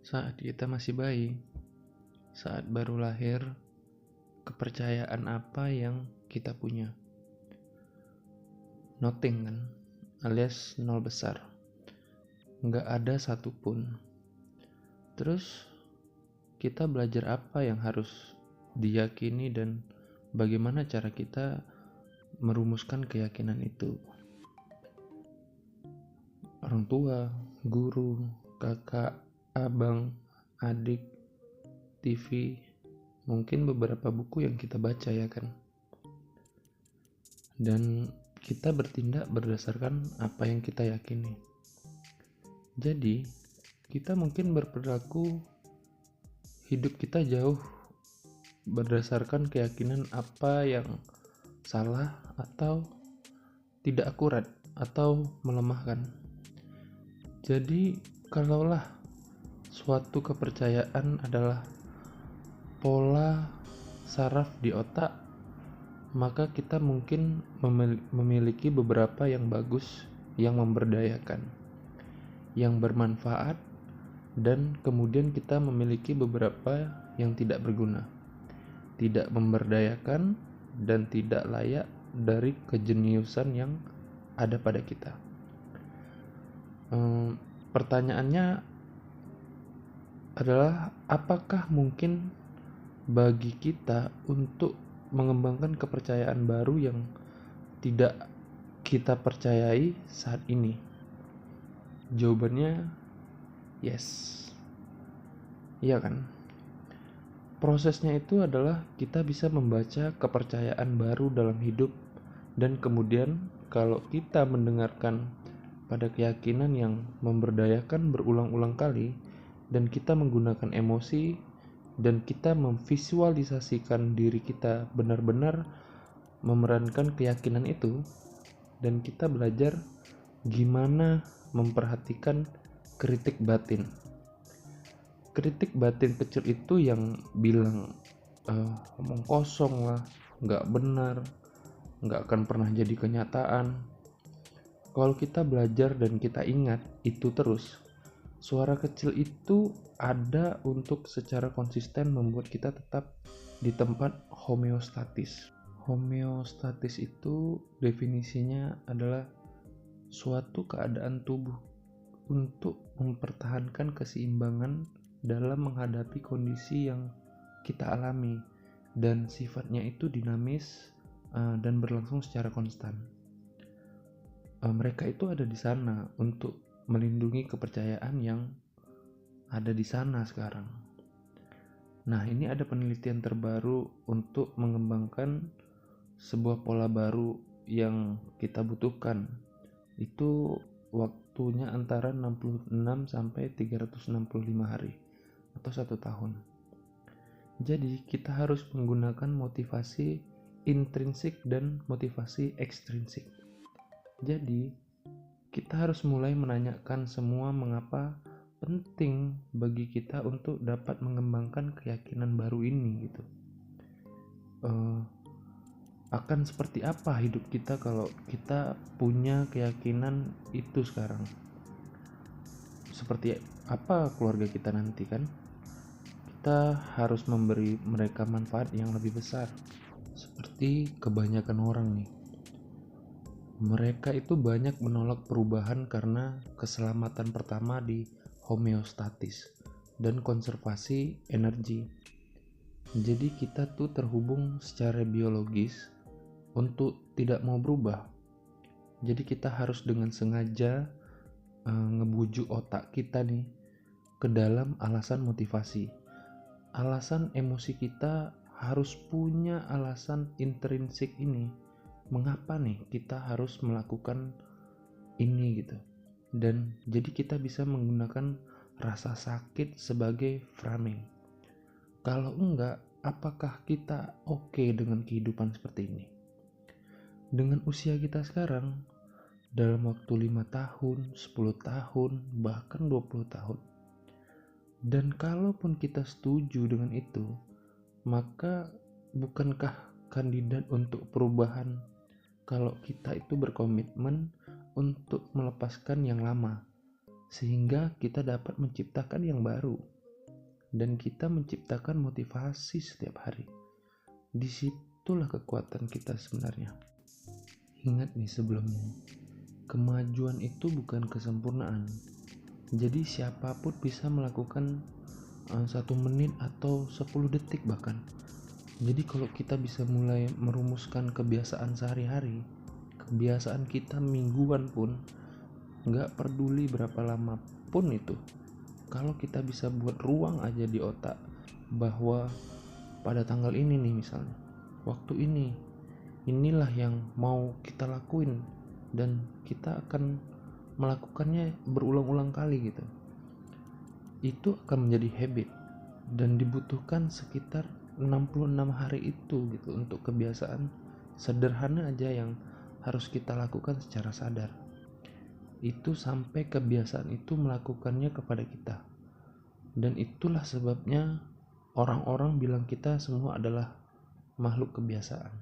Saat kita masih bayi, saat baru lahir, kepercayaan apa yang kita punya? Nothing kan, alias nol besar. Nggak ada satupun. Terus kita belajar apa yang harus diyakini dan bagaimana cara kita merumuskan keyakinan itu? Orang tua, guru, kakak, abang, adik, TV, mungkin beberapa buku yang kita baca ya kan. Dan kita bertindak berdasarkan apa yang kita yakini. Jadi, kita mungkin berperilaku hidup kita jauh berdasarkan keyakinan apa yang salah atau tidak akurat atau melemahkan. Jadi, kalaulah suatu kepercayaan adalah pola saraf di otak, maka kita mungkin memiliki beberapa yang bagus, yang memberdayakan, yang bermanfaat, dan kemudian kita memiliki beberapa yang tidak berguna, tidak memberdayakan, dan tidak layak dari kejeniusan yang ada pada kita. Pertanyaannya adalah, apakah mungkin bagi kita untuk mengembangkan kepercayaan baru yang tidak kita percayai saat ini? Jawabannya yes. Iya kan? Prosesnya itu adalah kita bisa membaca kepercayaan baru dalam hidup, dan kemudian kalau kita mendengarkan pada keyakinan yang memberdayakan berulang-ulang kali, dan kita menggunakan emosi, dan kita memvisualisasikan diri kita benar-benar memerankan keyakinan itu, dan kita belajar gimana memperhatikan kritik batin. Kritik batin kecil itu yang bilang omong kosong lah, gak benar, gak akan pernah jadi kenyataan. Kalau kita belajar dan kita ingat itu terus, suara kecil itu ada untuk secara konsisten membuat kita tetap di tempat homeostatis. Homeostatis itu definisinya adalah suatu keadaan tubuh untuk mempertahankan keseimbangan dalam menghadapi kondisi yang kita alami, dan sifatnya itu dinamis dan berlangsung secara konstan. Mereka itu ada di sana untuk melindungi kepercayaan yang ada di sana sekarang. Nah, ini ada penelitian terbaru untuk mengembangkan sebuah pola baru yang kita butuhkan. Itu waktunya antara 66 sampai 365 hari atau 1 tahun. Jadi, kita harus menggunakan motivasi intrinsik dan motivasi ekstrinsik. Jadi, kita harus mulai menanyakan semua mengapa penting bagi kita untuk dapat mengembangkan keyakinan baru ini gitu. Akan seperti apa hidup kita kalau kita punya keyakinan itu sekarang? Seperti apa keluarga kita nanti kan? Kita harus memberi mereka manfaat yang lebih besar. Seperti kebanyakan orang nih, mereka itu banyak menolak perubahan karena keselamatan pertama di homeostatis dan konservasi energi. Jadi kita tuh terhubung secara biologis untuk tidak mau berubah. Jadi kita harus dengan sengaja ngebujuk otak kita nih ke dalam alasan motivasi. Alasan emosi kita harus punya alasan intrinsik ini. Mengapa nih kita harus melakukan ini gitu. Dan jadi kita bisa menggunakan rasa sakit sebagai framing. Kalau enggak, apakah kita oke dengan kehidupan seperti ini? Dengan usia kita sekarang, dalam waktu 5 tahun, 10 tahun, bahkan 20 tahun. Dan kalaupun kita setuju dengan itu, maka bukankah kandidat untuk perubahan kalau kita itu berkomitmen untuk melepaskan yang lama, sehingga kita dapat menciptakan yang baru? dan kita menciptakan motivasi setiap hari. Disitulah kekuatan kita sebenarnya. Ingat nih sebelumnya, kemajuan itu bukan kesempurnaan. Jadi siapapun bisa melakukan 1 menit atau 10 detik bahkan. Jadi kalau kita bisa mulai merumuskan kebiasaan sehari-hari, kebiasaan kita mingguan pun, gak peduli berapa lama pun itu, kalau kita bisa buat ruang aja di otak bahwa pada tanggal ini nih misalnya, waktu ini, inilah yang mau kita lakuin dan kita akan melakukannya berulang-ulang kali gitu, itu akan menjadi habit dan dibutuhkan sekitar 66 hari itu gitu untuk kebiasaan sederhana aja yang harus kita lakukan secara sadar. Itu sampai kebiasaan itu melakukannya kepada kita. Dan itulah sebabnya orang-orang bilang kita semua adalah makhluk kebiasaan.